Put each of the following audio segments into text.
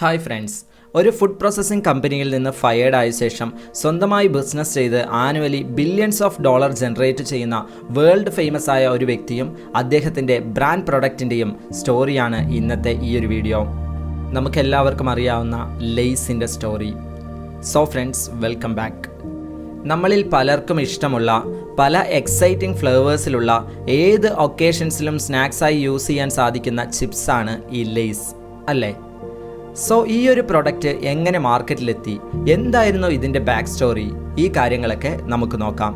Hi friends, ഒരു food processing കമ്പനിയിൽ നിന്ന് ഫയേർഡ് ആയ ശേഷം സ്വന്തമായി ബിസിനസ് ചെയ്ത് annually billions of dollar generate ചെയ്യുന്ന വേൾഡ് ഫേമസ് ആയ ഒരു വ്യക്തിയും അദ്ദേഹത്തിൻ്റെ ബ്രാൻഡ് പ്രൊഡക്റ്റിൻ്റെയും സ്റ്റോറിയാണ് ഇന്നത്തെ ഈ ഒരു വീഡിയോ. നമുക്കെല്ലാവർക്കും അറിയാവുന്ന ലെയ്സിൻ്റെ story. So friends, welcome back. നമ്മളിൽ പലർക്കും ഇഷ്ടമുള്ള പല എക്സൈറ്റിംഗ് ഫ്ലേവേഴ്സിലുള്ള ഏത് ഒക്കേഷൻസിലും സ്നാക്സായി യൂസ് ചെയ്യാൻ സാധിക്കുന്ന ചിപ്സാണ് ഈ ലെയ്സ്, അല്ലേ? സോ ഈ ഒരു പ്രൊഡക്റ്റ് എങ്ങനെ മാർക്കറ്റിലെത്തി, എന്തായിരുന്നു ഇതിൻ്റെ ബാക്ക് സ്റ്റോറി, ഈ കാര്യങ്ങളൊക്കെ നമുക്ക് നോക്കാം.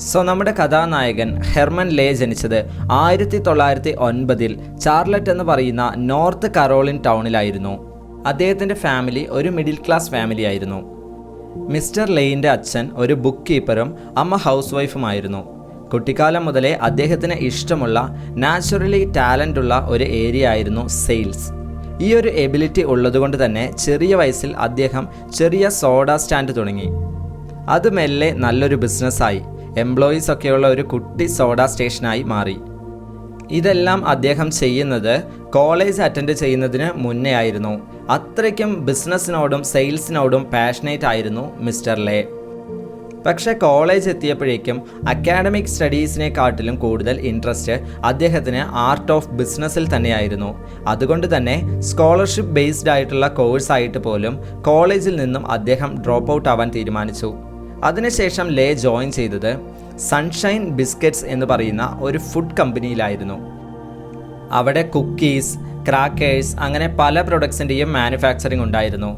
സോ നമ്മുടെ കഥാനായകൻ ഹെർമൻ ലേ ജനിച്ചത് 1909 ചാർലറ്റ് എന്ന് പറയുന്ന നോർത്ത് കരോളിൻ ടൗണിലായിരുന്നു. അദ്ദേഹത്തിൻ്റെ ഫാമിലി ഒരു മിഡിൽ ക്ലാസ് ഫാമിലി ആയിരുന്നു. മിസ്റ്റർ ലേയിൻ്റെ അച്ഛൻ ഒരു ബുക്ക് കീപ്പറും അമ്മ ഹൗസ് വൈഫുമായിരുന്നു. കുട്ടിക്കാലം മുതലേ അദ്ദേഹത്തിന് ഇഷ്ടമുള്ള നാച്ചുറലി ടാലൻ്റ് ഉള്ള ഒരു ഏരിയ ആയിരുന്നു സെയിൽസ്. ഈ ഒരു എബിലിറ്റി ഉള്ളതുകൊണ്ട് തന്നെ ചെറിയ വയസ്സിൽ അദ്ദേഹം ചെറിയ സോഡ സ്റ്റാൻഡ് തുടങ്ങി. അത് മെല്ലെ നല്ലൊരു ബിസിനസ്സായി എംപ്ലോയീസ് ഒക്കെയുള്ള ഒരു കുട്ടി സോഡ സ്റ്റേഷനായി മാറി. ഇതെല്ലാം അദ്ദേഹം ചെയ്യുന്നത് കോളേജ് അറ്റൻഡ് ചെയ്യുന്നതിന് മുന്നേ ആയിരുന്നു. അത്രയ്ക്കും ബിസിനസ്സിനോടും സെയിൽസിനോടും പാഷനേറ്റ് ആയിരുന്നു മിസ്റ്റർ ലേ. പക്ഷേ കോളേജ് എത്തിയപ്പോഴേക്കും അക്കാഡമിക് സ്റ്റഡീസിനെക്കാട്ടിലും കൂടുതൽ ഇൻട്രസ്റ്റ് അദ്ദേഹത്തിന് ആർട്ട് ഓഫ് ബിസിനസ്സിൽ തന്നെയായിരുന്നു. അതുകൊണ്ട് തന്നെ സ്കോളർഷിപ്പ് ബേസ്ഡ് ആയിട്ടുള്ള കോഴ്സായിട്ട് പോലും കോളേജിൽ നിന്നും അദ്ദേഹം ഡ്രോപ്പ് ഔട്ട് ആവാൻ തീരുമാനിച്ചു. അതിനുശേഷം ലേ ജോയിൻ ചെയ്തത് സൺഷൈൻ ബിസ്ക്കറ്റ്സ് എന്ന് പറയുന്ന ഒരു ഫുഡ് കമ്പനിയിലായിരുന്നു. അവിടെ കുക്കീസ്, ക്രാക്കേഴ്സ് അങ്ങനെ പല പ്രൊഡക്ട്സിൻ്റെയും മാനുഫാക്ചറിങ് ഉണ്ടായിരുന്നു.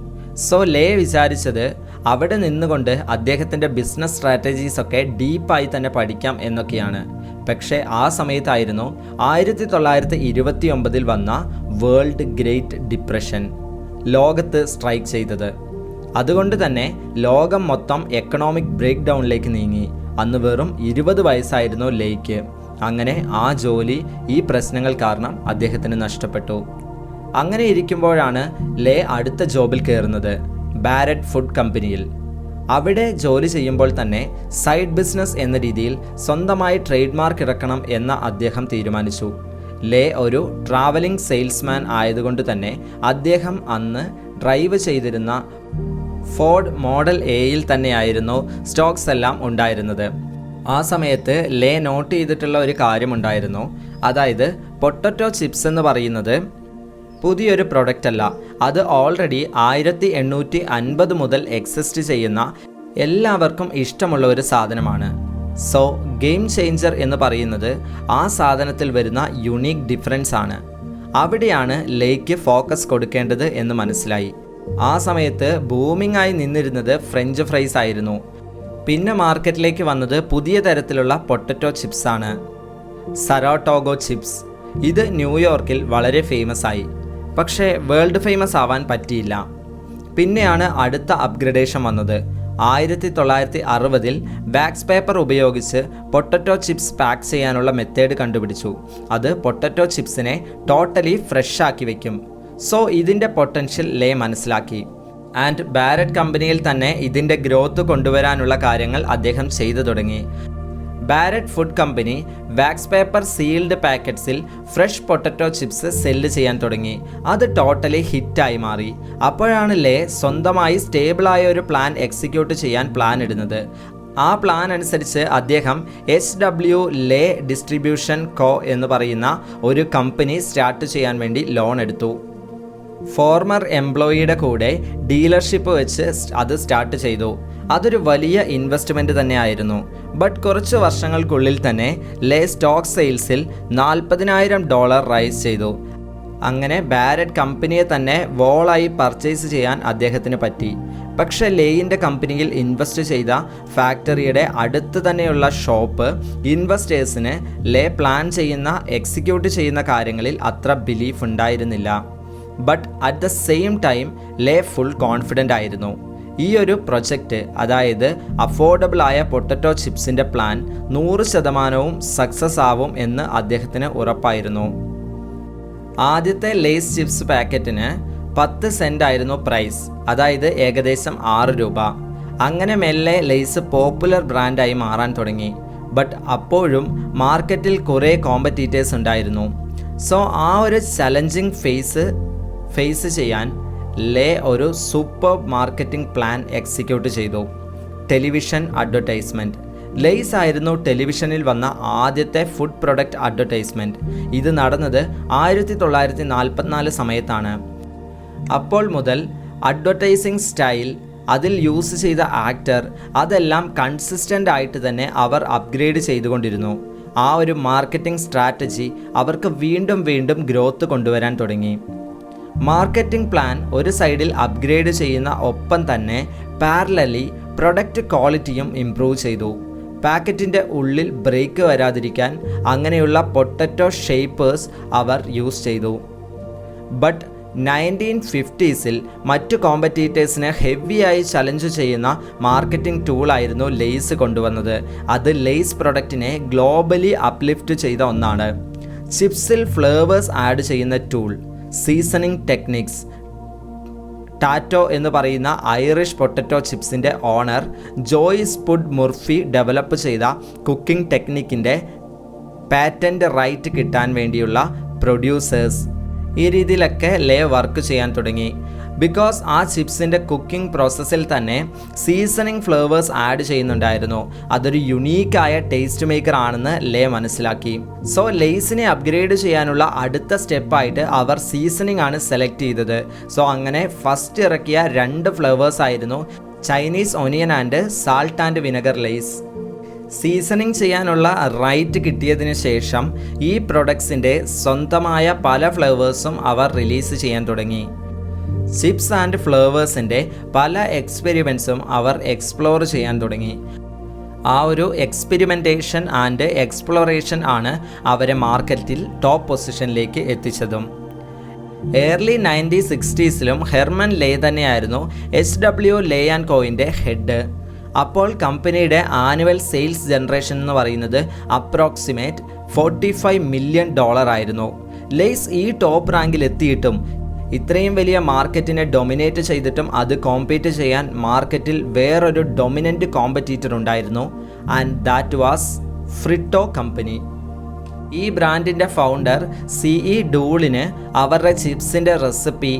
സോ ലേ വിചാരിച്ചത് അവിടെ നിന്നുകൊണ്ട് അദ്ദേഹത്തിൻ്റെ ബിസിനസ് സ്ട്രാറ്റജീസ് ഒക്കെ ഡീപ്പായി തന്നെ പഠിക്കാം എന്നൊക്കെയാണ്. പക്ഷേ ആ സമയത്തായിരുന്നു 1929 വന്ന വേൾഡ് ഗ്രേറ്റ് ഡിപ്രഷൻ ലോകത്ത് സ്ട്രൈക്ക് ചെയ്തത്. അതുകൊണ്ട് തന്നെ ലോകം മൊത്തം എക്കണോമിക് ബ്രേക്ക് ഡൗണിലേക്ക് നീങ്ങി. അന്ന് വെറും 20 വയസ്സായിരുന്നു ലേക്ക്. അങ്ങനെ ആ ജോലി ഈ പ്രശ്നങ്ങൾ കാരണം അദ്ദേഹത്തിന് നഷ്ടപ്പെട്ടു. അങ്ങനെ ഇരിക്കുമ്പോഴാണ് ലേ അടുത്ത ജോബിൽ കയറുന്നത്, ബാരറ്റ് ഫുഡ് കമ്പനിയിൽ. അവിടെ ജോലി ചെയ്യുമ്പോൾ തന്നെ സൈഡ് ബിസിനസ് എന്ന രീതിയിൽ സ്വന്തമായി ട്രേഡ് മാർക്ക് ഇറക്കണം എന്ന് അദ്ദേഹം തീരുമാനിച്ചു. ലേ ഒരു ട്രാവലിംഗ് സെയിൽസ്മാൻ ആയതുകൊണ്ട് തന്നെ അദ്ദേഹം അന്ന് ഡ്രൈവ് ചെയ്തിരുന്ന ഫോർഡ് മോഡൽ എയിൽ തന്നെയായിരുന്നു സ്റ്റോക്സ് എല്ലാം ഉണ്ടായിരുന്നത്. ആ സമയത്ത് ലേ നോട്ട് ചെയ്തിട്ടുള്ള ഒരു കാര്യമുണ്ടായിരുന്നു. അതായത് പൊട്ടറ്റോ ചിപ്സ് എന്ന് പറയുന്നത് പുതിയൊരു പ്രൊഡക്റ്റ് അല്ല, അത് ഓൾറെഡി 1850 മുതൽ എക്സിസ്റ്റ് ചെയ്യുന്ന എല്ലാവർക്കും ഇഷ്ടമുള്ള ഒരു സാധനമാണ്. സോ ഗെയിം ചേഞ്ചർ എന്ന് പറയുന്നത് ആ സാധനത്തിൽ വരുന്ന യുണീക്ക് ഡിഫറൻസ് ആണ്. അവിടെയാണ് ലേക്ക് ഫോക്കസ് കൊടുക്കേണ്ടത് എന്ന് മനസ്സിലായി. ആ സമയത്ത് ബൂമിംഗ് ആയി നിന്നിരുന്നത് ഫ്രഞ്ച് ഫ്രൈസ് ആയിരുന്നു. പിന്നെ മാർക്കറ്റിലേക്ക് വന്നത് പുതിയ തരത്തിലുള്ള പൊട്ടറ്റോ ചിപ്സ് ആണ്, സറാട്ടോഗോ ചിപ്സ്. ഇത് ന്യൂയോർക്കിൽ വളരെ ഫേമസ് ആയി. പക്ഷേ വേൾഡ് ഫേമസ് ആവാൻ പറ്റിയില്ല. പിന്നെയാണ് അടുത്ത അപ്ഗ്രഡേഷൻ വന്നത്. 1960 വാക്സ് പേപ്പർ ഉപയോഗിച്ച് പൊട്ടറ്റോ ചിപ്സ് പാക്ക് ചെയ്യാനുള്ള മെത്തേഡ് കണ്ടുപിടിച്ചു. അത് പൊട്ടറ്റോ ചിപ്സിനെ ടോട്ടലി ഫ്രഷ് ആക്കി വെക്കും. സോ ഇതിൻ്റെ പൊട്ടൻഷ്യൽ ലേ മനസ്സിലാക്കി. ആൻഡ് ബാരറ്റ് കമ്പനിയിൽ തന്നെ ഇതിൻ്റെ ഗ്രോത്ത് കൊണ്ടുവരാനുള്ള കാര്യങ്ങൾ അദ്ദേഹം ചെയ്തു തുടങ്ങി. Barrett food company wax paper sealed പാക്കറ്റ്സിൽ ഫ്രഷ് പൊട്ടറ്റോ ചിപ്സ് സെല്ല് ചെയ്യാൻ തുടങ്ങി. അത് ടോട്ടലി ഹിറ്റായി മാറി. അപ്പോഴാണ് ലേ സ്വന്തമായി സ്റ്റേബിളായ ഒരു പ്ലാൻ എക്സിക്യൂട്ട് ചെയ്യാൻ പ്ലാൻ ഇടുന്നത്. ആ പ്ലാൻ അനുസരിച്ച് അദ്ദേഹം HW ലേ ഡിസ്ട്രിബ്യൂഷൻ കോ എന്ന് പറയുന്ന ഒരു കമ്പനി സ്റ്റാർട്ട് ചെയ്യാൻ വേണ്ടി ലോൺ എടുത്തു. ഫോർമർ എംപ്ലോയിയുടെ കൂടെ ഡീലർഷിപ്പ് വെച്ച് അത് സ്റ്റാർട്ട് ചെയ്തു. അതൊരു വലിയ ഇൻവെസ്റ്റ്മെൻറ്റ് തന്നെയായിരുന്നു. ബട്ട് കുറച്ച് വർഷങ്ങൾക്കുള്ളിൽ തന്നെ ലേ സ്റ്റോക്ക് സെയിൽസിൽ $40,000 റൈസ് ചെയ്തു. അങ്ങനെ ബാരറ്റ് കമ്പനിയെ തന്നെ വോളായി പർച്ചേസ് ചെയ്യാൻ അദ്ദേഹത്തിന് പറ്റി. പക്ഷേ ലേയിൻ്റെ കമ്പനിയിൽ ഇൻവെസ്റ്റ് ചെയ്ത ഫാക്ടറിയുടെ അടുത്ത് തന്നെയുള്ള ഷോപ്പ് ഇൻവെസ്റ്റേഴ്സിന് ലേ പ്ലാൻ ചെയ്യുന്ന എക്സിക്യൂട്ട് ചെയ്യുന്ന കാര്യങ്ങളിൽ അത്ര ബിലീഫ് ഉണ്ടായിരുന്നില്ല. But at the same time Lay full confident ആയിരുന്നു. ഈ ഒരു പ്രൊജക്റ്റ്, അതായത് അഫോർഡബിൾ ആയ പൊട്ടറ്റോ ചിപ്സിൻ്റെ പ്ലാൻ 100% സക്സസ് ആവും എന്ന് അദ്ദേഹത്തിന് ഉറപ്പായിരുന്നു. ആദ്യത്തെ ലേസ് ചിപ്സ് പാക്കറ്റിന് 10 സെൻറ്റ് ആയിരുന്നു പ്രൈസ്, അതായത് ഏകദേശം 6 രൂപ. അങ്ങനെ മെല്ലെ ലേസ് പോപ്പുലർ ബ്രാൻഡായി മാറാൻ തുടങ്ങി. ബട്ട് അപ്പോഴും മാർക്കറ്റിൽ കുറേ കോമ്പറ്റീറ്റേഴ്സ് ഉണ്ടായിരുന്നു. സോ ആ ഒരു ചലഞ്ചിങ് ഫേസ് ചെയ്യാൻ ലേ ഒരു സൂപ്പർ മാർക്കറ്റിംഗ് പ്ലാൻ എക്സിക്യൂട്ട് ചെയ്തു. Television advertisement. ലെയ്സ് ആയിരുന്നു ടെലിവിഷനിൽ വന്ന ആദ്യത്തെ ഫുഡ് പ്രൊഡക്റ്റ് അഡ്വർടൈസ്മെൻറ്റ്. ഇത് നടന്നത് 1944 സമയത്താണ്. അപ്പോൾ മുതൽ അഡ്വർടൈസിംഗ് സ്റ്റൈൽ, അതിൽ യൂസ് ചെയ്ത ആക്ടർ, അതെല്ലാം കൺസിസ്റ്റൻ്റ് ആയിട്ട് തന്നെ അവർ അപ്ഗ്രേഡ് ചെയ്തുകൊണ്ടിരുന്നു. ആ ഒരു മാർക്കറ്റിംഗ് സ്ട്രാറ്റജി അവർക്ക് വീണ്ടും വീണ്ടും ഗ്രോത്ത് കൊണ്ടുവരാൻ തുടങ്ങി. മാർക്കറ്റിംഗ് പ്ലാൻ ഒരു സൈഡിൽ അപ്ഗ്രേഡ് ചെയ്യുന്ന ഒപ്പം തന്നെ പാരലലി പ്രൊഡക്റ്റ് ക്വാളിറ്റിയും ഇംപ്രൂവ് ചെയ്തു. പാക്കറ്റിൻ്റെ ഉള്ളിൽ ബ്രേക്ക് വരാതിരിക്കാൻ അങ്ങനെയുള്ള പൊട്ടറ്റോ ഷേപ്പേഴ്സ് അവർ യൂസ് ചെയ്തു. ബട്ട് 1950s മറ്റു കോമ്പറ്റീറ്റേഴ്സിനെ ഹെവിയായി ചലഞ്ച് ചെയ്യുന്ന മാർക്കറ്റിംഗ് ടൂളായിരുന്നു ലെയ്സ് കൊണ്ടുവന്നത്. അത് ലെയ്സ് പ്രൊഡക്റ്റിനെ ഗ്ലോബലി അപ്ലിഫ്റ്റ് ചെയ്ത ഒന്നാണ്. ചിപ്സിൽ ഫ്ലേവേഴ്സ് ആഡ് ചെയ്യുന്ന ടൂൾ, സീസണിംഗ് ടെക്നിക്സ്. ടാറ്റോ എന്ന് പറയുന്ന ഐറിഷ് പൊട്ടറ്റോ ചിപ്സിൻ്റെ owner Joe Spud Murphy develop ചെയ്ത കുക്കിംഗ് ടെക്നിക്കിൻ്റെ പാറ്റൻ്റ് റൈറ്റ് കിട്ടാൻ വേണ്ടിയുള്ള പ്രൊഡ്യൂസേഴ്സ്. ഈ രീതിയിലൊക്കെ ലേ വർക്ക് ചെയ്യാൻ തുടങ്ങി. ബിക്കോസ് ആ ചിപ്സിൻ്റെ കുക്കിംഗ് പ്രോസസ്സിൽ തന്നെ സീസണിങ് ഫ്ലേവേഴ്സ് ആഡ് ചെയ്യുന്നുണ്ടായിരുന്നു. അതൊരു യുണീക്കായ ടേസ്റ്റ് മേക്കർ ആണെന്ന് ലേ മനസ്സിലാക്കി. സോ ലെയ്സിനെ അപ്ഗ്രേഡ് ചെയ്യാനുള്ള അടുത്ത സ്റ്റെപ്പായിട്ട് അവർ സീസണിങ് ആണ് സെലക്ട് ചെയ്തത്. സോ അങ്ങനെ ഫസ്റ്റ് ഇറക്കിയ 2 ഫ്ലേവേഴ്സ് ആയിരുന്നു Chinese onion and salt and vinegar Lay's. Seasoning ചെയ്യാനുള്ള റൈറ്റ് കിട്ടിയതിന് ശേഷം ഈ പ്രൊഡക്ട്സിൻ്റെ സ്വന്തമായ പല ഫ്ലേവേഴ്സും അവർ റിലീസ് ചെയ്യാൻ തുടങ്ങി. ചിപ്സ് ആൻഡ് ഫ്ലേവേഴ്സിൻ്റെ പല എക്സ്പെരിമെൻറ്റ്സും അവർ എക്സ്പ്ലോർ ചെയ്യാൻ തുടങ്ങി. ആ ഒരു എക്സ്പെരിമെൻറ്റേഷൻ ആൻഡ് എക്സ്പ്ലോറേഷൻ ആണ് അവരെ മാർക്കറ്റിൽ ടോപ്പ് പൊസിഷനിലേക്ക് എത്തിച്ചതും. ഏർലി 1960s ഹെർമൻ ലേ തന്നെയായിരുന്നു SW ലേ ആൻഡ് കോയിൻ്റെ ഹെഡ്. അപ്പോൾ കമ്പനിയുടെ ആനുവൽ സെയിൽസ് ജനറേഷൻ എന്ന് പറയുന്നത് അപ്രോക്സിമേറ്റ് $45 million ആയിരുന്നു. ലെയ്സ് ഈ ടോപ്പ് റാങ്കിൽ എത്തിയിട്ടും ഇത്രയും വലിയ മാർക്കറ്റിനെ ഡൊമിനേറ്റ് ചെയ്തിട്ടും അത് കോമ്പീറ്റ് ചെയ്യാൻ മാർക്കറ്റിൽ വേറൊരു ഡൊമിനൻ്റ് കോമ്പറ്റീറ്റർ ഉണ്ടായിരുന്നു. And that was Frito company. ഈ ബ്രാൻഡിൻ്റെ ഫൗണ്ടർ CE ഡൂളിന് അവരുടെ ചിപ്സിൻ്റെ റെസിപ്പി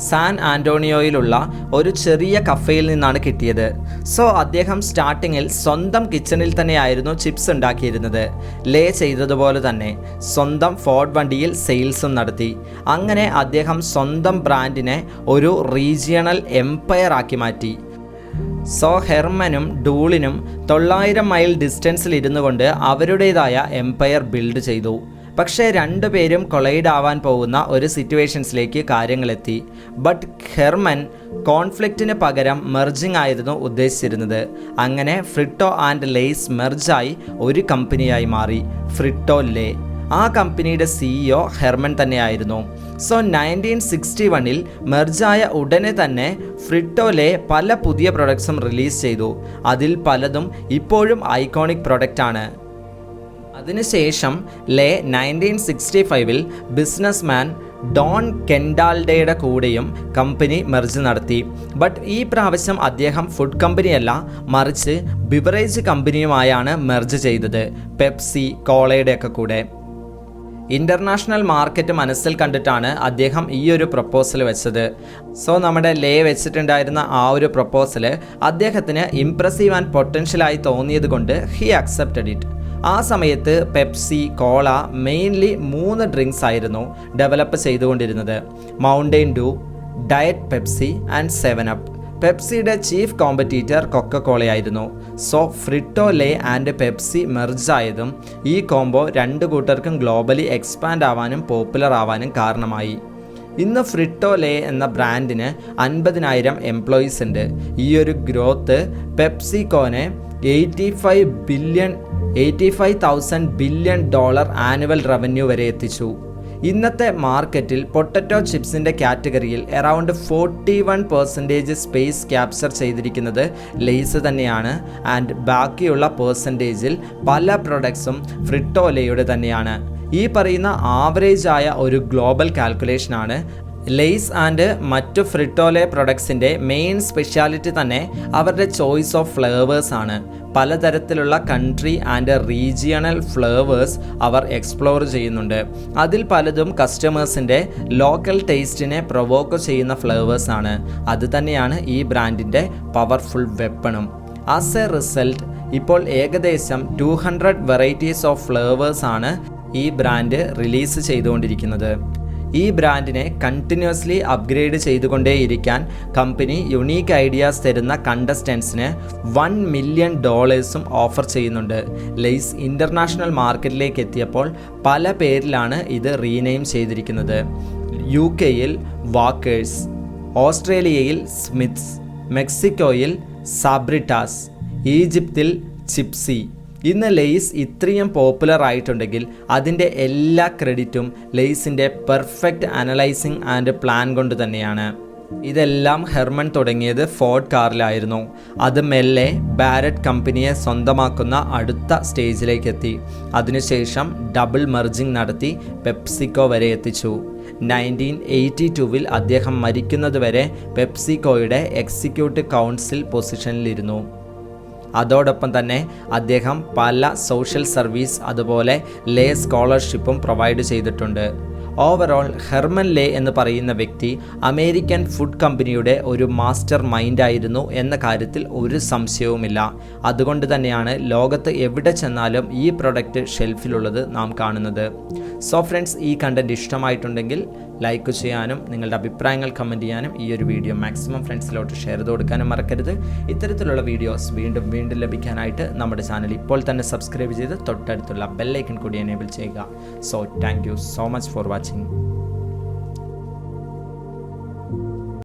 സാൻ ആൻ്റോണിയോയിലുള്ള ഒരു ചെറിയ കഫേയിൽ നിന്നാണ് കിട്ടിയത്. സോ അദ്ദേഹം സ്റ്റാർട്ടിങ്ങിൽ സ്വന്തം കിച്ചണിൽ തന്നെയായിരുന്നു ചിപ്സ് ഉണ്ടാക്കിയിരുന്നത്. ലേ ചെയ്തതുപോലെ തന്നെ സ്വന്തം ഫോർഡ് വണ്ടിയിൽ സെയിൽസും നടത്തി. അങ്ങനെ അദ്ദേഹം സ്വന്തം ബ്രാൻഡിനെ ഒരു റീജിയണൽ എംപയർ ആക്കി മാറ്റി. സോ ഹെർമനും ഡൂളിനും 900 മൈൽ ഡിസ്റ്റൻസിൽ ഇരുന്നു കൊണ്ട് അവരുടേതായ എംപയർ ബിൽഡ് ചെയ്തു. പക്ഷേ രണ്ടുപേരും കൊളൈഡ് ആവാൻ പോകുന്ന ഒരു സിറ്റുവേഷൻസിലേക്ക് കാര്യങ്ങളെത്തി. ബട്ട് ഹെർമൻ കോൺഫ്ലിക്റ്റിന് പകരം മെർജിങ് ആയിരുന്നു ഉദ്ദേശിച്ചിരുന്നത്. അങ്ങനെ ഫ്രിട്ടോ ആൻഡ് ലെയ്സ് മെർജായി ഒരു കമ്പനിയായി മാറി, ഫ്രിട്ടോ ലേ. ആ കമ്പനിയുടെ CEO ഹെർമൻ തന്നെയായിരുന്നു. സോ 1961 മെർജായ ഉടനെ തന്നെ ഫ്രിട്ടോ ലേ പല പുതിയ പ്രൊഡക്ട്സും റിലീസ് ചെയ്തു. അതിൽ പലതും ഇപ്പോഴും ഐക്കോണിക് പ്രൊഡക്റ്റാണ്. അതിനുശേഷം ലേ 1965 ബിസിനസ്മാൻ ഡോൺ കെൻഡാൽഡയുടെ കൂടെയും കമ്പനി മെർജ് നടത്തി. ബട്ട് ഈ പ്രാവശ്യം അദ്ദേഹം ഫുഡ് കമ്പനിയല്ല, മറിച്ച് ബിവറേജ് കമ്പനിയുമായാണ് മെർജ് ചെയ്തത്, പെപ്സി, കോളയുടെയൊക്കെ കൂടെ. ഇൻ്റർനാഷണൽ മാർക്കറ്റ് മനസ്സിൽ കണ്ടിട്ടാണ് അദ്ദേഹം ഈ ഒരു പ്രപ്പോസൽ വെച്ചത്. സോ നമ്മുടെ ലേ വെച്ചിട്ടുണ്ടായിരുന്ന ആ ഒരു പ്രപ്പോസൽ അദ്ദേഹത്തിന് ഇംപ്രസീവ് ആൻഡ് പൊട്ടൻഷ്യലായി തോന്നിയത് കൊണ്ട് ഹി അക്സെപ്റ്റഡ് ഇറ്റ്. ആ സമയത്ത് പെപ്സി, കോള മെയിൻലി 3 ഡ്രിങ്ക്സ് ആയിരുന്നു ഡെവലപ്പ് ചെയ്തുകൊണ്ടിരുന്നത്: Mountain Dew, diet Pepsi and 7up. പെപ്സിയുടെ ചീഫ് കോമ്പറ്റീറ്റർ കൊക്കക്കോളയായിരുന്നു. So Frito Lay and Pepsi മെർജായതും ഈ കോംബോ 2 കൂട്ടർക്കും ഗ്ലോബലി എക്സ്പാൻഡ് ആവാനും പോപ്പുലർ ആവാനും കാരണമായി. ഇന്ന് ഫ്രിട്ടോ ലേ എന്ന ബ്രാൻഡിന് 50,000 എംപ്ലോയീസ് ഉണ്ട്. ഈ ഒരു ഗ്രോത്ത് പെപ്സിക്കോനെ $85,000 ബില്യൺ ആനുവൽ റവന്യൂ വരെ എത്തിച്ചു. ഇന്നത്തെ മാർക്കറ്റിൽ പൊട്ടറ്റോ ചിപ്സിൻ്റെ കാറ്റഗറിയിൽ അറൗണ്ട് 41% സ്പേസ് ക്യാപ്ചർ ചെയ്തിരിക്കുന്നത് ലെയ്സ് തന്നെയാണ്. ആൻഡ് ബാക്കിയുള്ള പെർസെൻറ്റേജിൽ പല പ്രൊഡക്ട്സും ഫ്രിട്ടോ ലേയുടെ തന്നെയാണ്. ഈ പറയുന്ന ആവറേജ് ആയ ഒരു ഗ്ലോബൽ കാൽക്കുലേഷനാണ്. ലെയ്സ് ആൻഡ് മറ്റു ഫ്രിട്ടോ ലേ പ്രൊഡക്ട്സിൻ്റെ മെയിൻ സ്പെഷ്യാലിറ്റി തന്നെ അവരുടെ ചോയ്സ് ഓഫ് ഫ്ലേവേഴ്സ് ആണ്. പലതരത്തിലുള്ള കൺട്രി ആൻഡ് റീജിയണൽ ഫ്ലേവേഴ്സ് അവർ എക്സ്പ്ലോർ ചെയ്യുന്നുണ്ട്. അതിൽ പലതും കസ്റ്റമേഴ്സിൻ്റെ ലോക്കൽ ടേസ്റ്റിനെ പ്രൊവോക്ക് ചെയ്യുന്ന ഫ്ലേവേഴ്സ് ആണ്. അത് തന്നെയാണ് ഈ ബ്രാൻഡിൻ്റെ പവർഫുൾ വെപ്പണും. ആസ് എ റിസൾട്ട് ഇപ്പോൾ ഏകദേശം 200 വെറൈറ്റീസ് ഓഫ് ഫ്ലേവേഴ്സ് ആണ് ഈ ബ്രാൻഡ് റിലീസ് ചെയ്തുകൊണ്ടിരിക്കുന്നത്. ഈ ബ്രാൻഡിനെ കണ്ടിന്യൂസ്ലി അപ്ഗ്രേഡ് ചെയ്തുകൊണ്ടേയിരിക്കാൻ കമ്പനി യുണീക്ക് ഐഡിയാസ് തരുന്ന കണ്ടസ്റ്റൻസിന് $1 മില്യൺ ഓഫർ ചെയ്യുന്നുണ്ട്. ലെയ്സ് ഇൻ്റർനാഷണൽ മാർക്കറ്റിലേക്ക് എത്തിയപ്പോൾ പല പേരിലാണ് ഇത് റീനെയിം ചെയ്തിരിക്കുന്നത്. UK-യിൽ വാക്കേഴ്സ്, ഓസ്ട്രേലിയയിൽ സ്മിത്സ്, മെക്സിക്കോയിൽ സാബ്രിറ്റാസ്, ഈജിപ്തിൽ ചിപ്സി. ഇന്ന് ലെയ്സ് ഇത്രയും പോപ്പുലർ ആയിട്ടുണ്ടെങ്കിൽ അതിൻ്റെ എല്ലാ ക്രെഡിറ്റും ലെയ്സിൻ്റെ പെർഫെക്റ്റ് അനലൈസിങ് ആൻഡ് പ്ലാൻ കൊണ്ട് തന്നെയാണ്. ഇതെല്ലാം ഹെർമൻ തുടങ്ങിയത് ഫോർഡ് കാറിലായിരുന്നു. അത് മെല്ലെ ബാരറ്റ് കമ്പനിയെ സ്വന്തമാക്കുന്ന അടുത്ത സ്റ്റേജിലേക്ക് എത്തി. അതിനുശേഷം ഡബിൾ മെർജിങ് നടത്തി പെപ്സിക്കോ വരെ എത്തിച്ചു. 1982-ൽ അദ്ദേഹം മരിക്കുന്നതുവരെ പെപ്സിക്കോയുടെ എക്സിക്യൂട്ടീവ് കൗൺസിൽ പൊസിഷനിലിരുന്നു. അതോടൊപ്പം തന്നെ അദ്ദേഹം പല സോഷ്യൽ സർവീസ് അതുപോലെ ലേ സ്കോളർഷിപ്പും പ്രൊവൈഡ് ചെയ്തിട്ടുണ്ട്. ഓവറോൾ ഹെർമൻ ലേ എന്ന് പറയുന്ന വ്യക്തി അമേരിക്കൻ ഫുഡ് കമ്പനിയുടെ ഒരു മാസ്റ്റർ മൈൻഡായിരുന്നു എന്ന കാര്യത്തിൽ ഒരു സംശയവുമില്ല. അതുകൊണ്ട് തന്നെയാണ് ലോകത്ത് എവിടെ ചെന്നാലും ഈ പ്രൊഡക്റ്റ് ഷെൽഫിലുള്ളത് നാം കാണുന്നത്. സോ ഫ്രണ്ട്സ്, ഈ കണ്ടൻറ്റ് ഇഷ്ടമായിട്ടുണ്ടെങ്കിൽ ലൈക്ക് ചെയ്യാനും നിങ്ങളുടെ അഭിപ്രായങ്ങൾ കമൻറ്റ് ചെയ്യാനും ഈ ഒരു വീഡിയോ മാക്സിമം ഫ്രണ്ട്സിലോട്ട് ഷെയർ ചെയ്ത് കൊടുക്കാനും മറക്കരുത്. ഇത്തരത്തിലുള്ള വീഡിയോസ് വീണ്ടും ലഭിക്കാനായിട്ട് നമ്മുടെ ചാനൽ ഇപ്പോൾ തന്നെ സബ്സ്ക്രൈബ് ചെയ്ത് തൊട്ടടുത്തുള്ള ബെൽ ഐക്കൺ കൂടി എനേബിൾ ചെയ്യുക. So thank you so much for watching.